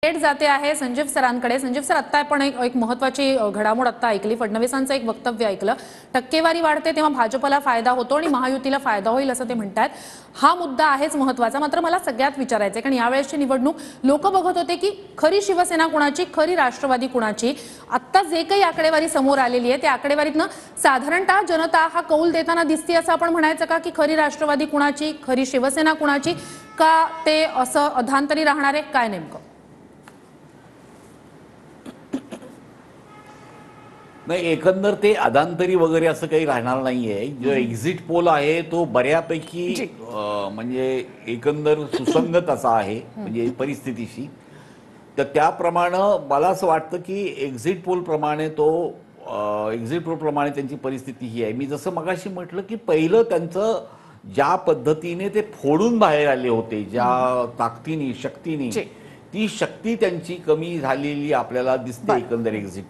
थेट जाते आहे संजीव सरांकडे। संजीव सर, आता आपण एक महत्त्वाची घडामोड आता ऐकली। फडणवीसांचं एक वक्तव्य ऐकलं, टक्केवारी वाढते तेव्हा भाजपला फायदा होतो आणि महायुतीला फायदा होईल असं ते म्हणतात। हा मुद्दा आहेच महत्त्वाचा। मात्र मला सगळ्यात विचारायचं आहे, कारण यावेळेसची निवडणूक लोक बघत होते की खरी शिवसेना कुणाची, खरी राष्ट्रवादी कुणाची। आता जे काही आकडेवारी समोर आलेली आहे त्या आकडेवारीतनं साधारणतः जनता हा कौल देताना दिसते असं आपण म्हणायचं का, की खरी राष्ट्रवादी कुणाची, खरी शिवसेना कुणाची, का ते असं अधांतरी राहणार आहे, काय नेमकं? नाही, एकंदर ते अदांतरी वगैरे असं काही राहणार नाहीये। जो एक्झिट पोल आहे तो बऱ्यापैकी म्हणजे एकंदर सुसंगत असा आहे म्हणजे परिस्थितीशी। तर त्याप्रमाणे मला असं वाटतं की एक्झिट पोल प्रमाणे त्यांची परिस्थिती ही आहे। मी जसं मगाशी म्हटलं की पहिलं त्यांचं ज्या पद्धतीने ते फोडून बाहेर आले होते, ज्या ताकदीने, शक्तीने, ती शक्ती त्यांची कमी झालेली आपल्याला दिसते एकंदर एक्झिट